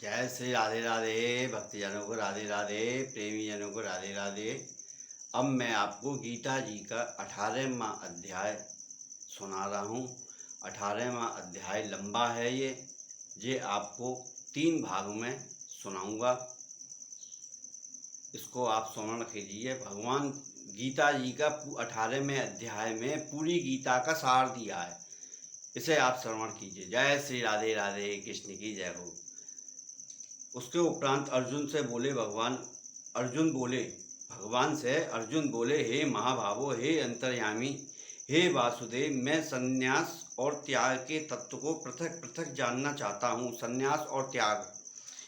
जय श्री राधे राधे। भक्तजनों को राधे राधे, प्रेमी जनों को राधे राधे। अब मैं आपको गीता जी का 18वां अध्याय सुना रहा हूँ। 18वां अध्याय लंबा है ये आपको 3 भागों में सुनाऊंगा। इसको आप श्रवण कीजिए। भगवान गीता जी का 18वें अध्याय में पूरी गीता का सार दिया है, इसे आप श्रवण कीजिए। जय श्री राधे राधे, कृष्ण की जय हो। उसके उपरांत अर्जुन से बोले भगवान बोले, हे महाभावो, हे अंतर्यामी, हे वासुदेव, मैं संन्यास और त्याग के तत्व को पृथक पृथक जानना चाहता हूँ। संन्यास और त्याग,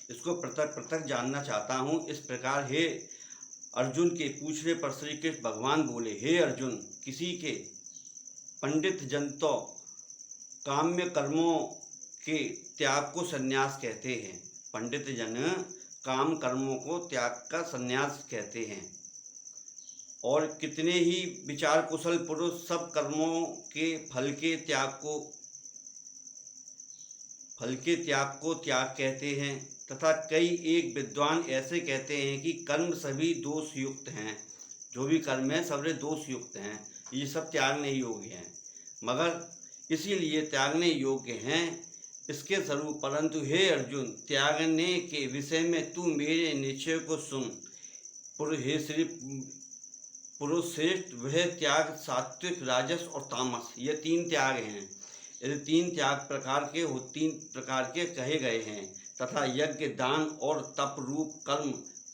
इसको पृथक पृथक जानना चाहता हूँ। इस प्रकार हे अर्जुन के पूछने पर श्री कृष्ण भगवान बोले, हे अर्जुन, किसी के पंडित जन तो काम्य कर्मों के त्याग को संन्यास कहते हैं। पंडित जन काम कर्मों को त्याग का संन्यास कहते हैं, और कितने ही विचार कुशल पुरुष सब कर्मों के फल के त्याग को त्याग कहते हैं, तथा कई एक विद्वान ऐसे कहते हैं कि कर्म सभी दोष युक्त हैं। जो भी कर्म है सब दोष युक्त हैं, ये सब त्यागने योग्य हैं, मगर इसीलिए त्यागने योग्य हैं इसके स्वरूप। परंतु हे अर्जुन, त्यागने के विषय में तू मेरे निश्चय को सुन। हे श्री पुरुष श्रेष्ठ, वह त्याग सात्विक, राजस और तामस, ये 3 त्याग हैं। ये 3 त्याग प्रकार के कहे गए हैं, तथा यज्ञ, दान और तप रूप कर्म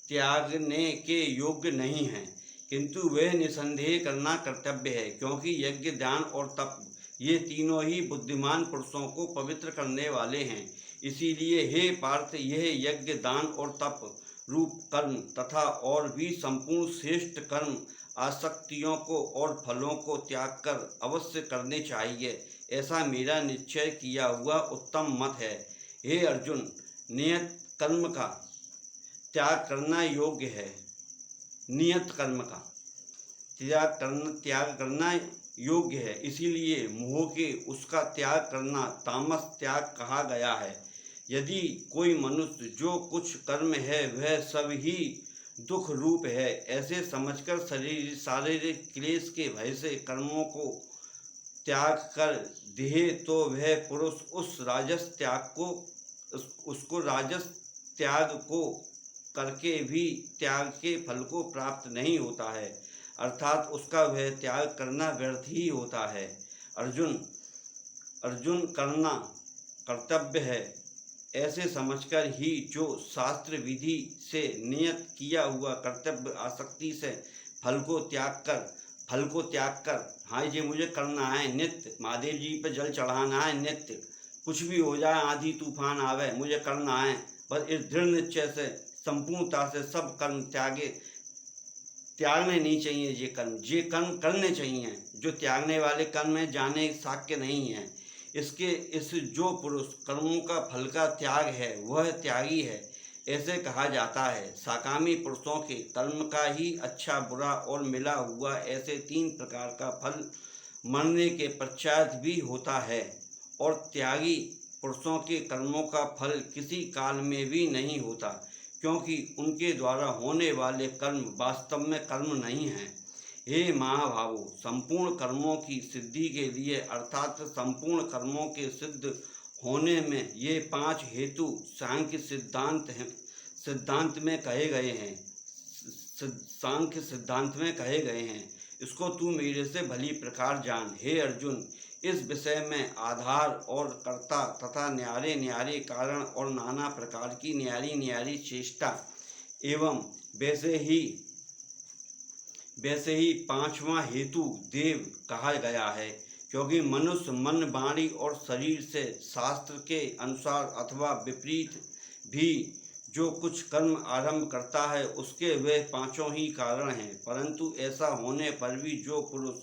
त्यागने के योग्य नहीं हैं, किंतु वह निसंदेह करना कर्तव्य है, क्योंकि यज्ञ, दान और तप ये तीनों ही बुद्धिमान पुरुषों को पवित्र करने वाले हैं। इसीलिए हे पार्थ, यह यज्ञ, दान और तप रूप कर्म तथा और भी संपूर्ण श्रेष्ठ कर्म आसक्तियों को और फलों को त्याग कर अवश्य करने चाहिए। ऐसा मेरा निश्चय किया हुआ उत्तम मत है। हे अर्जुन, नियत कर्म का त्याग करना योग्य है। नियत कर्म का त्याग करना योग्य है, इसीलिए मोह के उसका त्याग करना तामस त्याग कहा गया है। यदि कोई मनुष्य जो कुछ कर्म है वह सब ही दुख रूप है, ऐसे समझकर शारीरिक क्लेश के भय से कर्मों को त्याग कर दे, तो वह पुरुष उसको राजस त्याग को करके भी त्याग के फल को प्राप्त नहीं होता है, अर्थात उसका वह त्याग करना व्यर्थ ही होता है। अर्जुन करना कर्तव्य है, ऐसे समझकर ही जो शास्त्र विधि से नियत किया हुआ कर्तव्य आसक्ति से फल को त्याग कर हाँ जी मुझे करना है, नित्य महादेव जी पे जल चढ़ाना है, नित्य कुछ भी हो जाए, आंधी तूफान आवे, मुझे करना है। बस इस दृढ़ निश्चय से संपूर्णता से सब कर्म त्यागने नहीं चाहिए। ये कर्म करने चाहिए। जो त्यागने वाले कर्म हैं जाने साक्य नहीं है। इस जो पुरुष कर्मों का फल का त्याग है वह त्यागी है, ऐसे कहा जाता है। साकामी पुरुषों के कर्म का ही अच्छा बुरा और मिला हुआ ऐसे 3 प्रकार का फल मरने के पश्चात भी होता है, और त्यागी पुरुषों के कर्मों का फल किसी काल में भी नहीं होता, क्योंकि उनके द्वारा होने वाले कर्म वास्तव में कर्म नहीं हैं। हे महाभावो, संपूर्ण कर्मों की सिद्धि के लिए अर्थात संपूर्ण कर्मों के सिद्ध होने में ये 5 हेतु सांख्य सिद्धांत में कहे गए हैं। इसको तू मेरे से भली प्रकार जान। हे अर्जुन, इस विषय में आधार और कर्ता तथा न्यारे न्यारे कारण और नाना प्रकार की न्यारी न्यारी चेष्टा एवं वैसे ही 5वां हेतु देव कहा गया है, क्योंकि मनुष्य मन, वाणी और शरीर से शास्त्र के अनुसार अथवा विपरीत भी जो कुछ कर्म आरंभ करता है उसके वे 5 ही कारण हैं। परंतु ऐसा होने पर भी जो पुरुष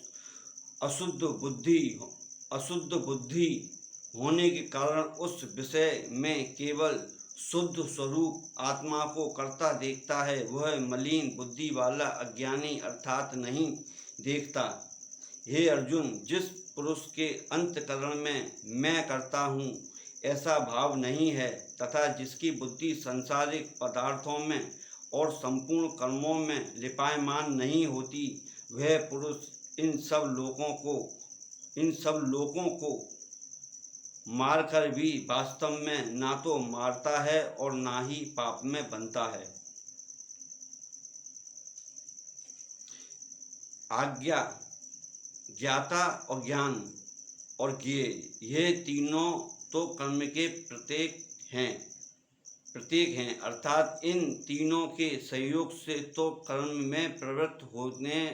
अशुद्ध बुद्धि होने के कारण उस विषय में केवल शुद्ध स्वरूप आत्मा को करता देखता है, वह मलिन बुद्धि वाला अज्ञानी अर्थात नहीं देखता। हे अर्जुन, जिस पुरुष के अंतःकरण में मैं करता हूँ ऐसा भाव नहीं है तथा जिसकी बुद्धि सांसारिक पदार्थों में और संपूर्ण कर्मों में लिपायमान नहीं होती, वह पुरुष इन सब लोगों को मारकर भी वास्तव में ना तो मारता है और ना ही पाप में बनता है। आज्ञा, ज्ञाता और ज्ञान और ज्ञेय, ये तीनों तो कर्म के प्रतीक हैं, अर्थात इन तीनों के सहयोग से तो कर्म में प्रवृत्त होने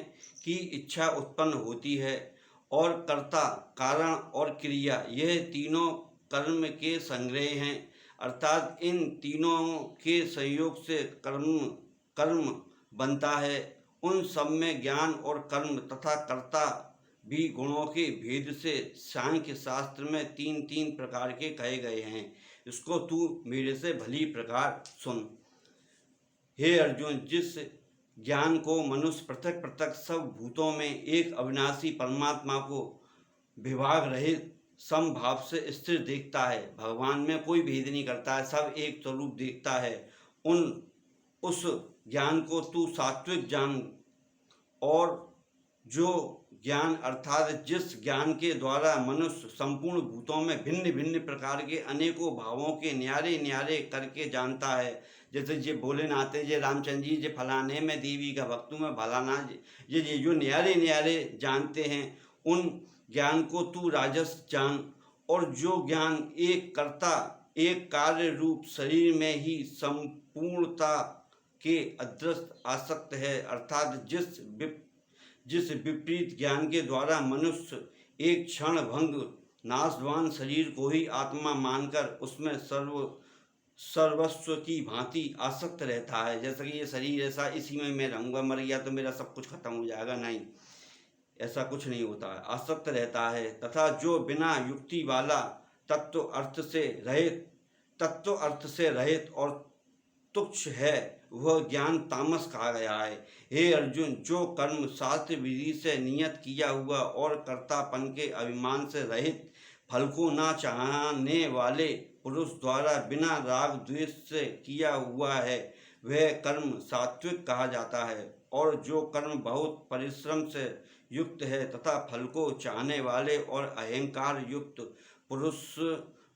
की इच्छा उत्पन्न होती है, और कर्ता, कारण और क्रिया, यह तीनों कर्म के संग्रह हैं, अर्थात इन तीनों के सहयोग से कर्म बनता है। उन सब में ज्ञान और कर्म तथा कर्ता भी गुणों के भेद से सांख्य शास्त्र में तीन प्रकार के कहे गए हैं। इसको तू मेरे से भली प्रकार सुन। हे अर्जुन, जिस ज्ञान को मनुष्य पृथक पृथक सब भूतों में एक अविनाशी परमात्मा को विभाग रहित समभाव से स्थिर देखता है, भगवान में कोई भेद नहीं करता है, सब एक स्वरूप देखता है, उस ज्ञान को तू सात्विक जान, और जो ज्ञान अर्थात जिस ज्ञान के द्वारा मनुष्य संपूर्ण भूतों में भिन्न भिन्न प्रकार के अनेकों भावों के न्यारे न्यारे करके जानता है, जैसे ये भोलेनाथ है, ये रामचंद्र जी, ये फलाने में देवी का भक्तों में फलाना, ये जो न्यारे न्यारे जानते हैं, उन ज्ञान को तू राजस जान। और जो ज्ञान एक कर्ता एक कार्य रूप शरीर में ही संपूर्णता के अदृष्ट आसक्त है, अर्थात जिस विपरीत ज्ञान के द्वारा मनुष्य एक क्षण भंग नाशवान शरीर को ही आत्मा मानकर उसमें सर्वस्व की भांति आसक्त रहता है, जैसा कि ये शरीर ऐसा, इसी में मैं रहूँगा, मर गया तो मेरा सब कुछ खत्म हो जाएगा, नहीं, ऐसा कुछ नहीं होता है, आसक्त रहता है। तथा जो बिना युक्ति वाला तत्व अर्थ से रहित और तुच्छ है, वह ज्ञान तामस कहा गया है। हे अर्जुन, जो कर्म शास्त्र विधि से नियत किया हुआ और कर्तापन के अभिमान से रहित, फल को ना चाहने वाले पुरुष द्वारा बिना राग द्वेष से किया हुआ है, वह कर्म सात्विक कहा जाता है। और जो कर्म बहुत परिश्रम से युक्त है तथा फल को चाहने वाले और अहंकार युक्त पुरुष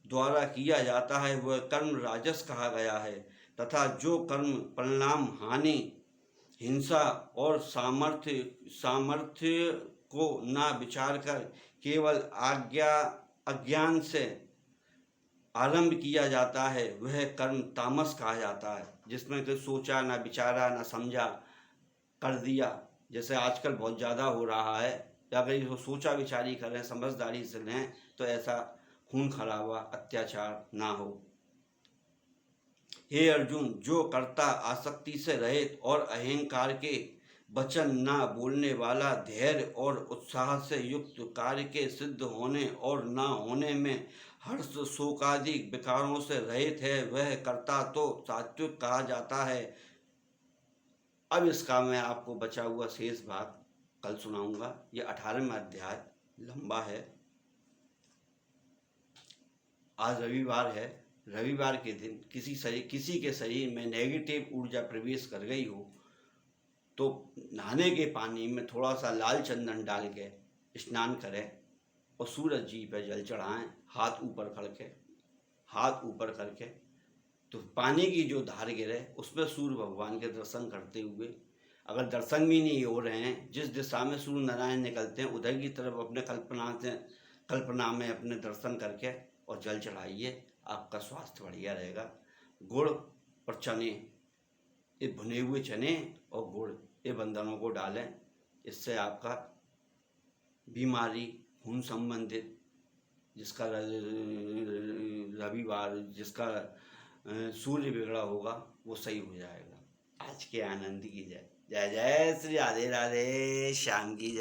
द्वारा किया जाता है, वह कर्म राजस कहा गया है। तथा जो कर्म परिणाम हानि, हिंसा और सामर्थ्य को ना विचार कर केवल अज्ञान से आरंभ किया जाता है, वह कर्म तामस कहा जाता है। जिसमें कि सोचा ना विचारा ना समझा, कर दिया, जैसे आजकल बहुत ज़्यादा हो रहा है। अगर इसको सोचा विचारी करें, समझदारी से लें, तो ऐसा खून खराबा अत्याचार ना हो। हे अर्जुन, जो कर्ता आसक्ति से रहित और अहंकार के वचन ना बोलने वाला, धैर्य और उत्साह से युक्त, कार्य के सिद्ध होने और ना होने में हर्ष शोकादि विकारों से रहित है, वह कर्ता तो सात्विक कहा जाता है। अब इसका मैं आपको बचा हुआ शेष भाग कल सुनाऊंगा। ये 18वां अध्याय लंबा है। आज रविवार है। रविवार के दिन किसी के शरीर में नेगेटिव ऊर्जा प्रवेश कर गई हो तो नहाने के पानी में थोड़ा सा लाल चंदन डाल के स्नान करें और सूरज जी पर जल चढ़ाएं, हाथ ऊपर करके तो पानी की जो धार गिरे उसमें सूर्य भगवान के दर्शन करते हुए, अगर दर्शन भी नहीं हो रहे हैं, जिस दिशा में सूर्य नारायण निकलते हैं उधर की तरफ अपने कल्पना में अपने दर्शन करके और जल चढ़ाइए, आपका स्वास्थ्य बढ़िया रहेगा। गुड़ और चने, ये भुने हुए चने और गुड़, ये बंधनों को डालें, इससे आपका बीमारी खून संबंधित जिसका रविवार जिसका सूर्य बिगड़ा होगा वो सही हो जाएगा। आज के आनंद की जय जय जय श्री राधे राधे श्याम की जय।